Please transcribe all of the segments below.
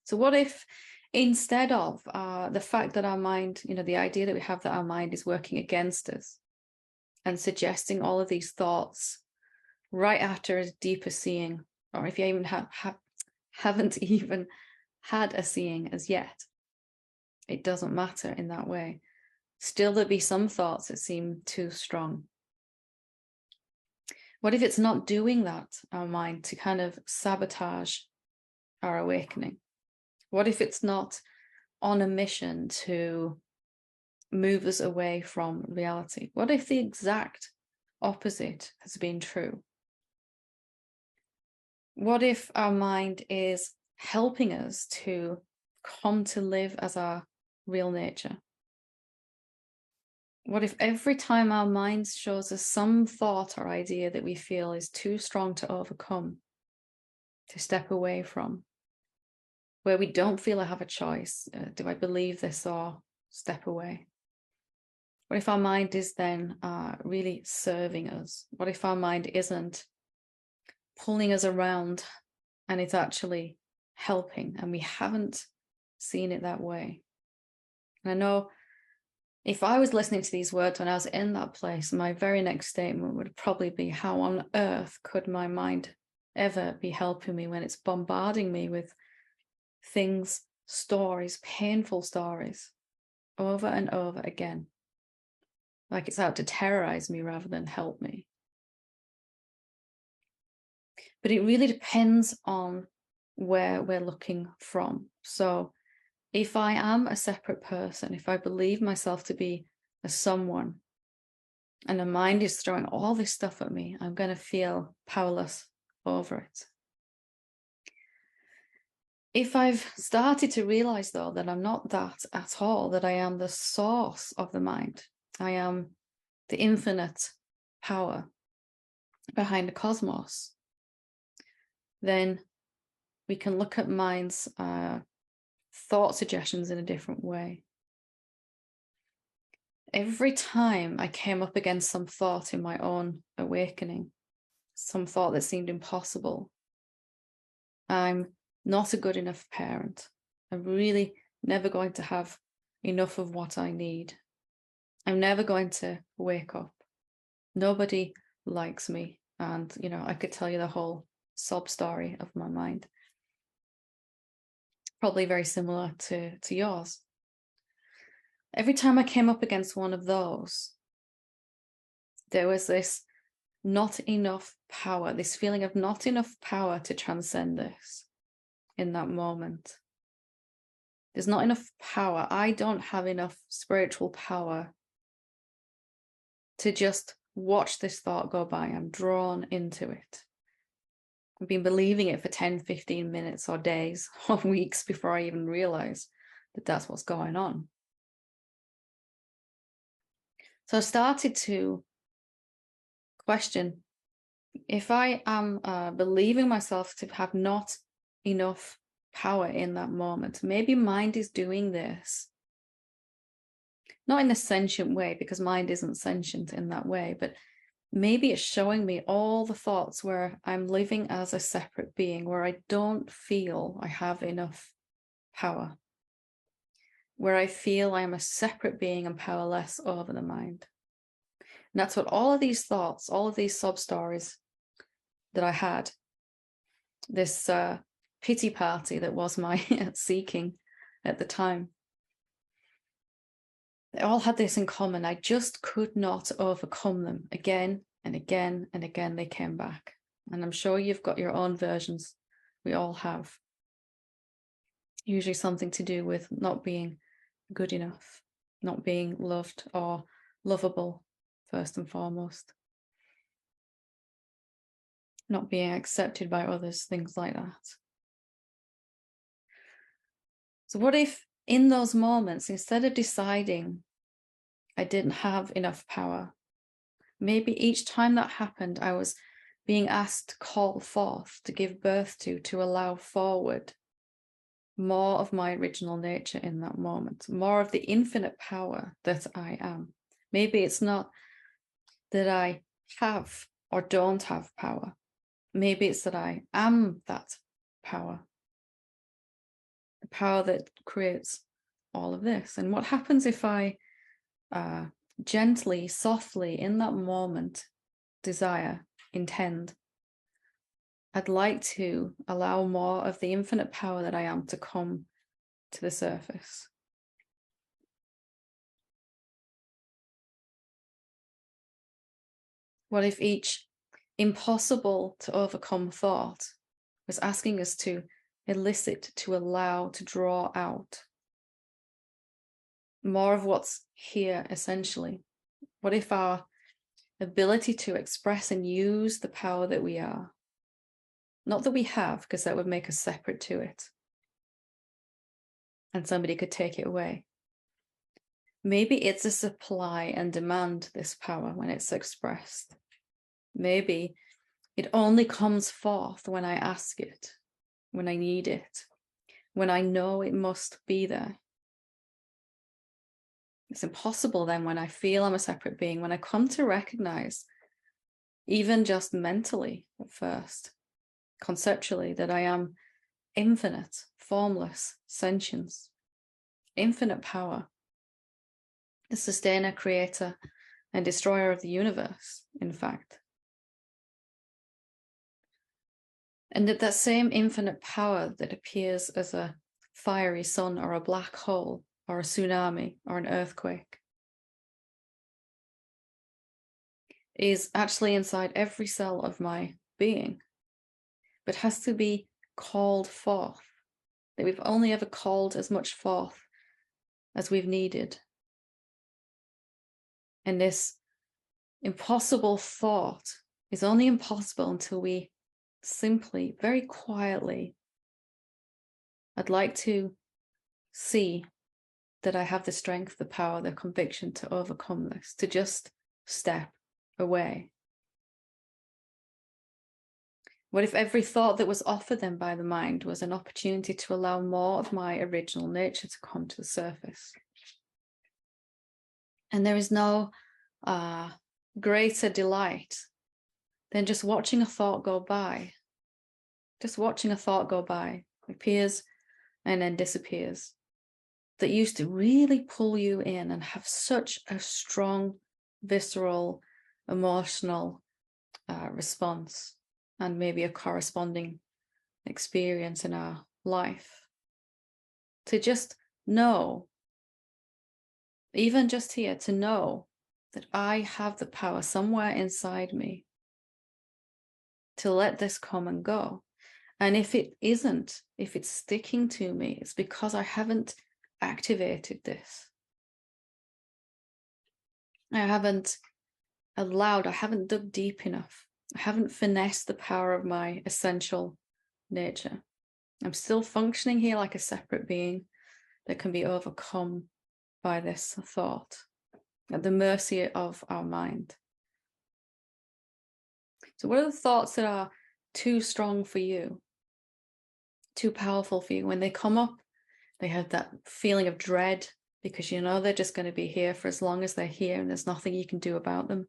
So what if instead of the fact that our mind, the idea that we have that our mind is working against us and suggesting all of these thoughts right after a deeper seeing, or if you even haven't even had a seeing as yet, it doesn't matter in that way. Still, there'll be some thoughts that seem too strong. What if it's not doing that, our mind, to kind of sabotage our awakening? What if it's not on a mission to move us away from reality? What if the exact opposite has been true? What if our mind is helping us to come to live as our real nature? What if every time our mind shows us some thought or idea that we feel is too strong to overcome, to step away from, where we don't feel I have a choice, do I believe this or step away? What if our mind is then really serving us? What if our mind isn't pulling us around and it's actually helping and we haven't seen it that way? And I know if I was listening to these words when I was in that place, my very next statement would probably be, how on earth could my mind ever be helping me when it's bombarding me with things, stories, painful stories, over and over again, like it's out to terrorize me rather than help me? But it really depends on where we're looking from. So if I am a separate person, if I believe myself to be a someone, and the mind is throwing all this stuff at me, I'm going to feel powerless over it. If I've started to realize, though, that I'm not that at all, that I am the source of the mind, I am the infinite power behind the cosmos, then we can look at mind's thought suggestions in a different way. Every time I came up against some thought in my own awakening, some thought that seemed impossible, I'm not a good enough parent, I'm really never going to have enough of what I need, I'm never going to wake up, nobody likes me, and I could tell you the whole sob story of my mind, probably very similar to yours. Every time I came up against one of those, there was this not enough power, this feeling of not enough power to transcend this in that moment. There's not enough power. I don't have enough spiritual power to just watch this thought go by. I'm drawn into it. I've been believing it for 10, 15 minutes or days or weeks before I even realize that that's what's going on. So I started to question, if I am believing myself to have not enough power in that moment, maybe mind is doing this, not in a sentient way, because mind isn't sentient in that way, but maybe it's showing me all the thoughts where I'm living as a separate being, where I don't feel I have enough power, where I feel I am a separate being and powerless over the mind. And that's what all of these thoughts, all of these sub-stories that I had, this pity party that was my seeking at the time, they all had this in common. I just could not overcome them. Again and again and again, they came back. And I'm sure you've got your own versions. We all have. Usually something to do with not being good enough, not being loved or lovable, first and foremost. Not being accepted by others, things like that. So what if in those moments, instead of deciding I didn't have enough power, maybe each time that happened, I was being asked to call forth, to give birth to allow forward more of my original nature in that moment, more of the infinite power that I am. Maybe it's not that I have or don't have power. Maybe it's that I am that power. power that creates all of this. And what happens if I gently, softly, in that moment, desire, intend, I'd like to allow more of the infinite power that I am to come to the surface. What if each impossible to overcome thought was asking us to elicit, to allow, to draw out more of what's here essentially? What if our ability to express and use the power that we are, not that we have, because that would make us separate to it, and somebody could take it away. Maybe it's a supply and demand, this power, when it's expressed. Maybe it only comes forth when I ask it, when I need it, when I know it must be there. It's impossible then when I feel I'm a separate being, when I come to recognize, even just mentally at first, conceptually, that I am infinite, formless sentience, infinite power, the sustainer, creator, and destroyer of the universe, in fact. And that same infinite power that appears as a fiery sun or a black hole or a tsunami or an earthquake is actually inside every cell of my being, but has to be called forth, that we've only ever called as much forth as we've needed. And this impossible thought is only impossible until we simply, very quietly, I'd like to see that I have the strength, the power, the conviction to overcome this, to just step away. What if every thought that was offered then by the mind was an opportunity to allow more of my original nature to come to the surface? And there is no greater delight than just watching a thought go by. Just watching a thought go by, appears and then disappears, that used to really pull you in and have such a strong, visceral, emotional response, and maybe a corresponding experience in our life. To just know, even just here, to know that I have the power somewhere inside me to let this come and go. And if it isn't, if it's sticking to me, it's because I haven't activated this. I haven't allowed, I haven't dug deep enough. I haven't finessed the power of my essential nature. I'm still functioning here like a separate being that can be overcome by this thought, at the mercy of our mind. So what are the thoughts that are too strong for you, too powerful for you? When they come up, they have that feeling of dread, because you know they're just going to be here for as long as they're here and there's nothing you can do about them.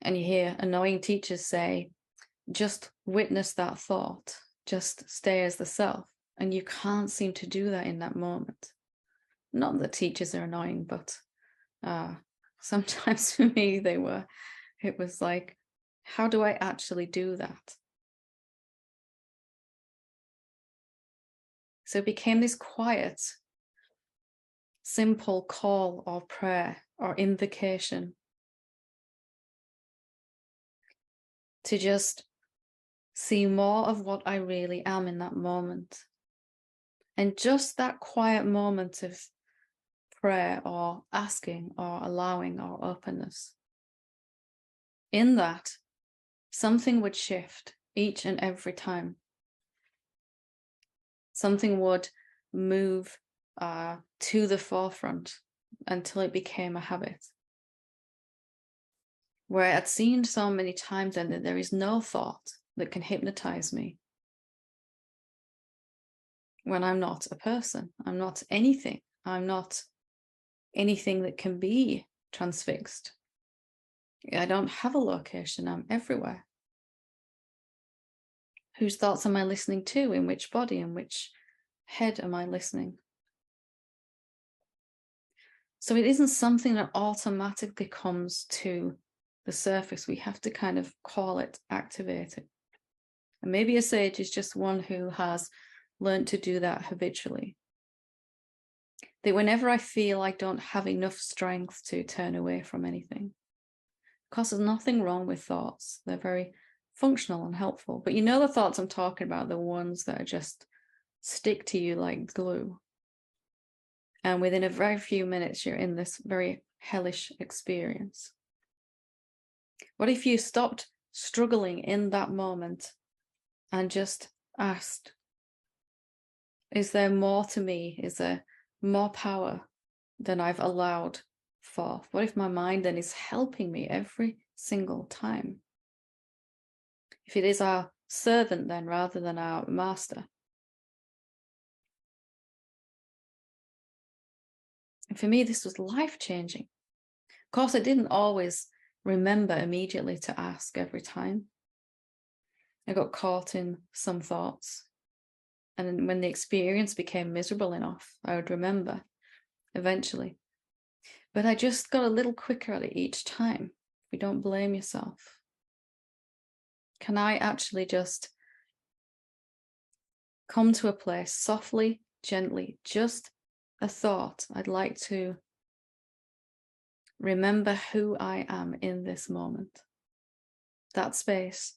And you hear annoying teachers say, just witness that thought, just stay as the self. And you can't seem to do that in that moment. Not that teachers are annoying, but sometimes for me they were. It was like, how do I actually do that? So it became this quiet, simple call or prayer or invocation to just see more of what I really am in that moment. And just that quiet moment of prayer or asking or allowing or openness. In that, something would shift each and every time. Something would move to the forefront until it became a habit. Where I'd seen so many times then that there is no thought that can hypnotize me. When I'm not a person, I'm not anything. I'm not anything that can be transfixed. I don't have a location, I'm everywhere. Whose thoughts am I listening to? In which body? In which head am I listening? So it isn't something that automatically comes to the surface. We have to kind of call it, activate it. And maybe a sage is just one who has learned to do that habitually. That whenever I feel I don't have enough strength to turn away from anything, because there's nothing wrong with thoughts. They're very functional and helpful. But you know the thoughts I'm talking about, the ones that are just stick to you like glue. And within a very few minutes, you're in this very hellish experience. What if you stopped struggling in that moment and just asked, is there more to me? Is there more power than I've allowed forth? What if my mind then is helping me every single time? If it is our servant then rather than our master. And for me, this was life-changing. Of course, I didn't always remember immediately to ask every time. I got caught in some thoughts. And when the experience became miserable enough, I would remember eventually. But I just got a little quicker at it each time. You don't blame yourself. Can I actually just come to a place softly, gently, just a thought? I'd like to remember who I am in this moment. That space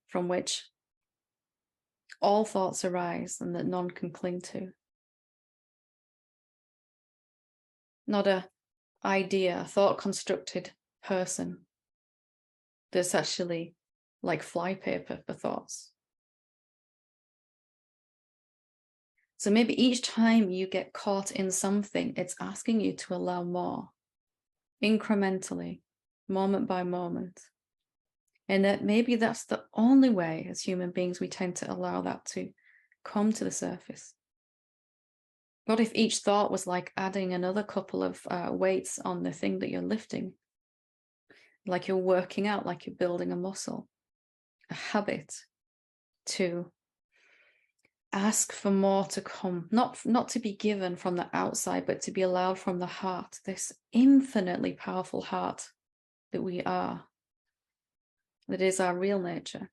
from which all thoughts arise and that none can cling to. Not a idea, a thought-constructed person that's actually like flypaper for thoughts. So maybe each time you get caught in something, it's asking you to allow more, incrementally, moment by moment. And that maybe that's the only way as human beings we tend to allow that to come to the surface. What if each thought was like adding another couple of weights on the thing that you're lifting? Like you're working out, like you're building a muscle, a habit to ask for more to come, not to be given from the outside, but to be allowed from the heart, this infinitely powerful heart that we are, that is our real nature.